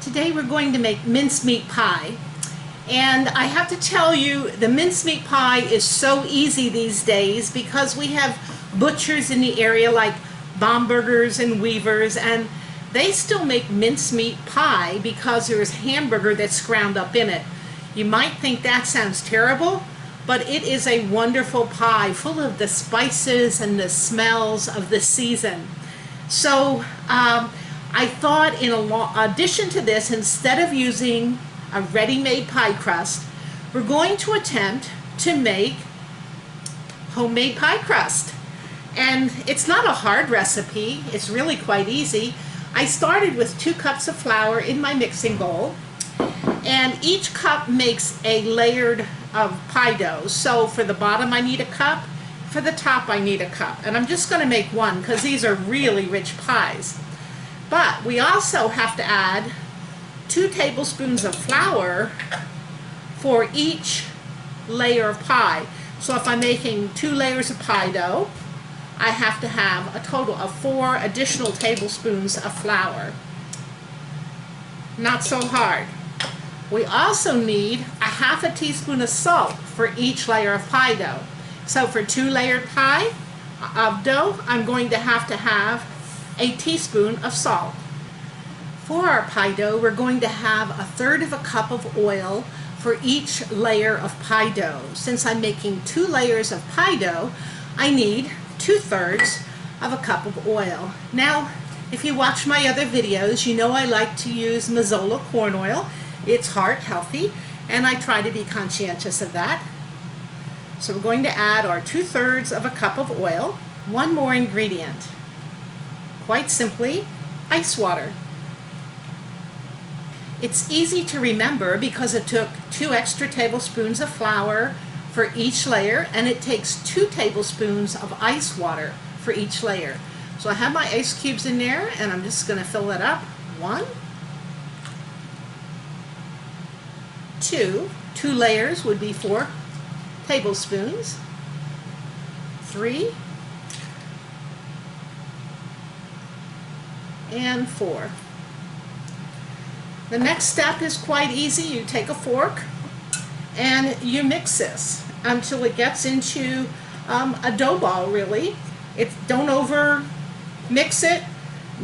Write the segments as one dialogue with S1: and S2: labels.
S1: Today we're going to make mincemeat pie, and I have to tell you, the mincemeat pie is so easy these days because we have butchers in the area like Bombergers and Weavers, and they still make mincemeat pie because there's hamburger that's ground up in it. You might think that sounds terrible, but it is a wonderful pie full of the spices and the smells of the season. So I thought, in addition to this, instead of using a ready-made pie crust, we're going to attempt to make homemade pie crust. And it's not a hard recipe, it's really quite easy. I started with 2 cups of flour in my mixing bowl, and each cup makes a layered of pie dough. So for the bottom I need a cup, for the top I need a cup, and I'm just going to make one because these are really rich pies. But we also have to add 2 tablespoons of flour for each layer of pie. So if I'm making 2 layers of pie dough, I have to have a total of 4 additional tablespoons of flour. Not so hard. We also need a ½ teaspoon of salt for each layer of pie dough. So for 2 layered pie of dough, I'm going to have a teaspoon of salt. For our pie dough, we're going to have 1/3 cup of oil for each layer of pie dough. Since I'm making 2 layers of pie dough, I need 2/3 cup of oil. Now, if you watch my other videos, you know I like to use Mazola corn oil. It's heart healthy, and I try to be conscientious of that. So we're going to add our 2/3 cup of oil. One more ingredient. Quite simply, ice water. It's easy to remember because it took 2 extra tablespoons of flour for each layer, and it takes 2 tablespoons of ice water for each layer. So I have my ice cubes in there, and I'm just going to fill it up. 1, 2. 2 layers would be 4 tablespoons. 3. And 4. The next step is quite easy. You take a fork and you mix this until it gets into a dough ball, really. Don't over mix it,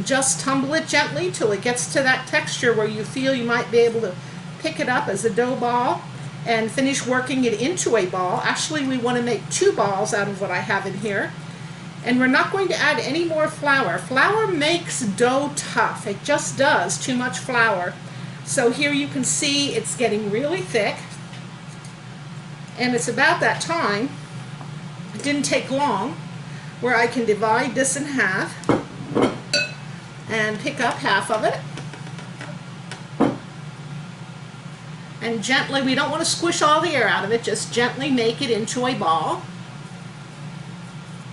S1: just tumble it gently till it gets to that texture where you feel you might be able to pick it up as a dough ball and finish working it into a ball. Actually, we want to make 2 balls out of what I have in here. And we're not going to add any more flour. Flour makes dough tough. It just does, too much flour. So here you can see it's getting really thick. And it's about that time, it didn't take long, where I can divide this in half and pick up half of it. And gently, we don't want to squish all the air out of it, just gently make it into a ball.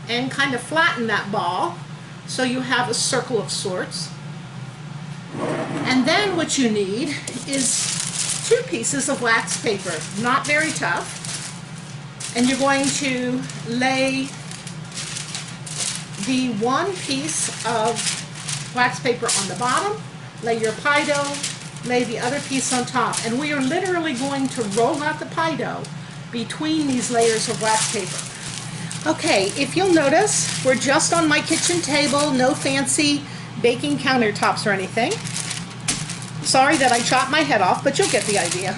S1: And kind of flatten that ball so you have a circle of sorts. And then what you need is 2 pieces of wax paper, not very tough. And you're going to lay the 1 piece of wax paper on the bottom, lay your pie dough, lay the other piece on top. And we are literally going to roll out the pie dough between these layers of wax paper. Okay, if you'll notice, we're just on my kitchen table, no fancy baking countertops or anything. Sorry that I chopped my head off, but you'll get the idea.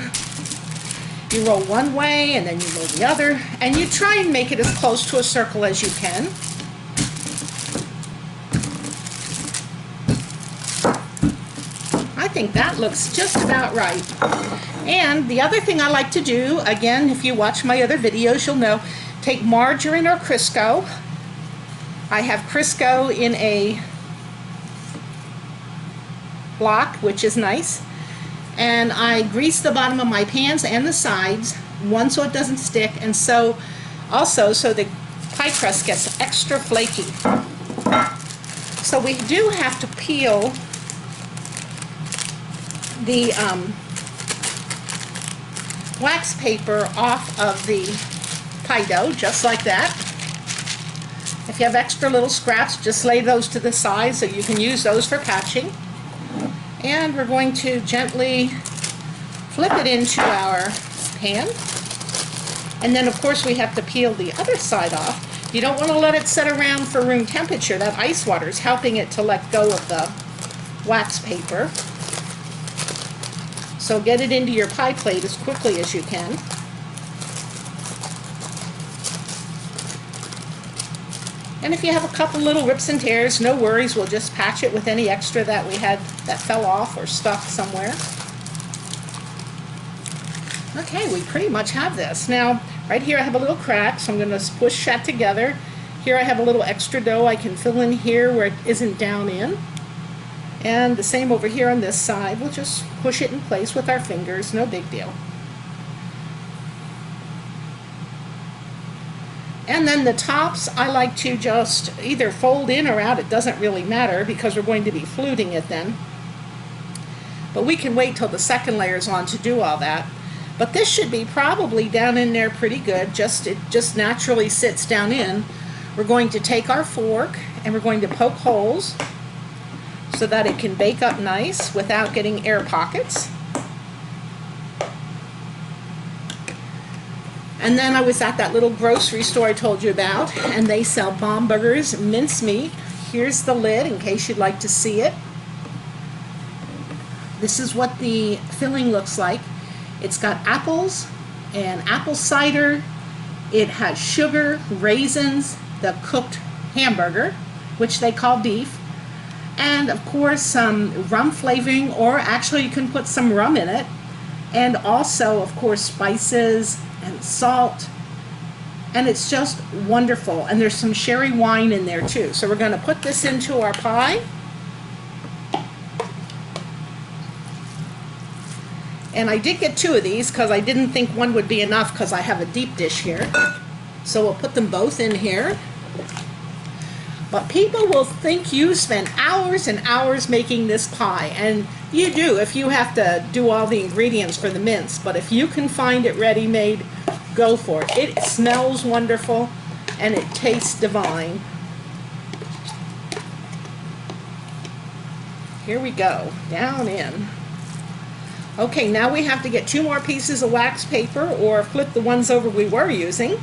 S1: You roll one way and then you roll the other, and you try and make it as close to a circle as you can. I think that looks just about right. And the other thing I like to do, again, if you watch my other videos, you'll know, take margarine or Crisco. I have Crisco in a block, which is nice. And I grease the bottom of my pans and the sides, one so it doesn't stick, and so also so the pie crust gets extra flaky. So we do have to peel the wax paper off of the pie dough, just like that. If you have extra little scraps, just lay those to the side so you can use those for patching. And we're going to gently flip it into our pan. And then of course we have to peel the other side off. You don't want to let it sit around for room temperature. That ice water is helping it to let go of the wax paper. So get it into your pie plate as quickly as you can. And if you have a couple little rips and tears, no worries, we'll just patch it with any extra that we had that fell off or stuck somewhere. Okay, we pretty much have this. Now, right here I have a little crack, so I'm going to push that together. Here I have a little extra dough I can fill in here where it isn't down in. And the same over here on this side. We'll just push it in place with our fingers, no big deal. And then the tops, I like to just either fold in or out. It doesn't really matter because we're going to be fluting it then. But we can wait till the second layer's on to do all that. But this should be probably down in there pretty good. It just naturally sits down in. We're going to take our fork and we're going to poke holes so that it can bake up nice without getting air pockets. And then I was at that little grocery store I told you about, and they sell Bomberger's minced meat. Here's the lid in case you'd like to see it. This is what the filling looks like. It's got apples and apple cider. It has sugar, raisins, the cooked hamburger, which they call beef, and of course some rum flavoring, or actually you can put some rum in it, and also of course spices and salt, and it's just wonderful. And there's some sherry wine in there too. So we're going to put this into our pie. And I did get 2 of these because I didn't think one would be enough because I have a deep dish here. So we'll put them both in here. But people will think you spend hours and hours making this pie, and you do if you have to do all the ingredients for the mince. But if you can find it ready-made, go for it. It smells wonderful and it tastes divine. Here we go, down in. Okay, now we have to get 2 more pieces of wax paper, or flip the ones over we were using.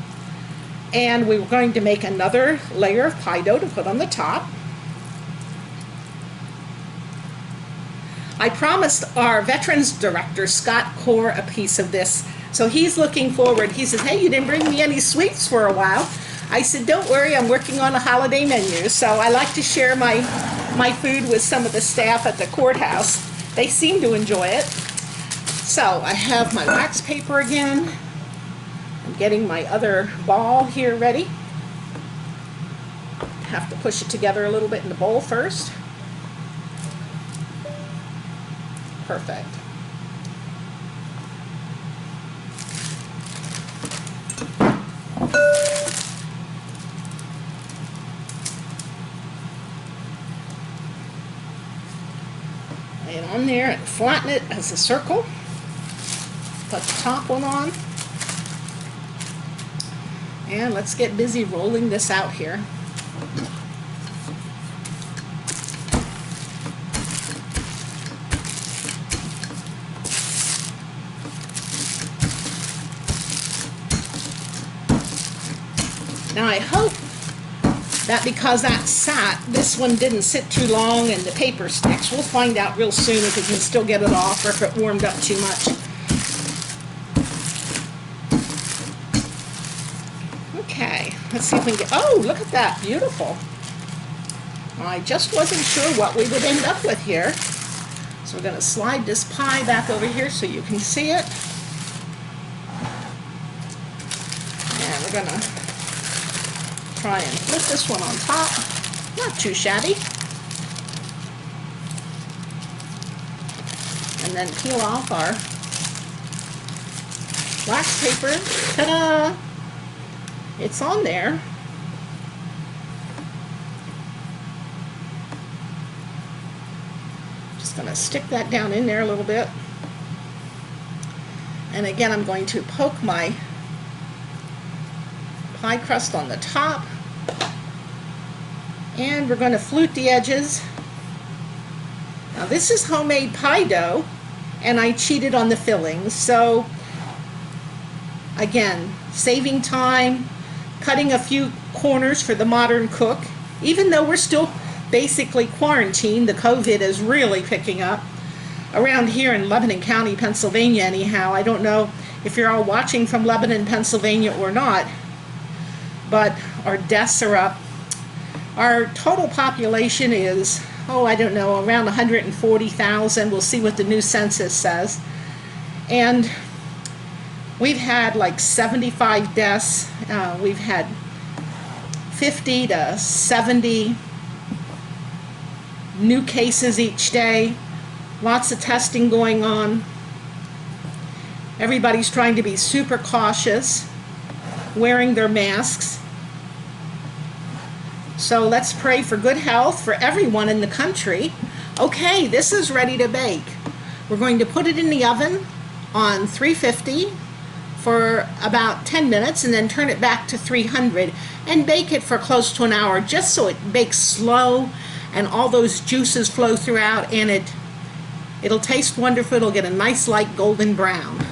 S1: And we're going to make another layer of pie dough to put on the top. I promised our veterans director, Scott Core, a piece of this. So he's looking forward. He says, hey, you didn't bring me any sweets for a while. I said, don't worry, I'm working on a holiday menu. So I like to share my food with some of the staff at the courthouse. They seem to enjoy it. So I have my wax paper again. I'm getting my other ball here ready. Have to push it together a little bit in the bowl first. Perfect. Lay it on there and flatten it as a circle. Put the top one on. And let's get busy rolling this out here. Now I hope that because that sat, this one didn't sit too long and the paper sticks. We'll find out real soon if we can still get it off or if it warmed up too much. Okay, let's see if we can get, oh, look at that, beautiful. I just wasn't sure what we would end up with here. So we're going to slide this pie back over here so you can see it. And we're going to try and flip this one on top. Not too shabby. And then peel off our wax paper. Ta-da! It's on there. Just going to stick that down in there a little bit. And again, I'm going to poke my pie crust on the top. And we're going to flute the edges Now this is homemade pie dough, and I cheated on the fillings. So again, saving time, cutting a few corners for the modern cook. Even though we're still basically quarantined, the COVID is really picking up around here in Lebanon County, Pennsylvania anyhow. I don't know if you're all watching from Lebanon, Pennsylvania or not, but our deaths are up. Our total population is, I don't know, around 140,000. We'll see what the new census says. And we've had like 75 deaths. We've had 50 to 70 new cases each day. Lots of testing going on. Everybody's trying to be super cautious, wearing their masks. So let's pray for good health for everyone in the country. Okay, this is ready to bake. We're going to put it in the oven on 350 for about 10 minutes and then turn it back to 300 and bake it for close to an hour, just so it bakes slow and all those juices flow throughout, and it'll taste wonderful. It'll get a nice light golden brown.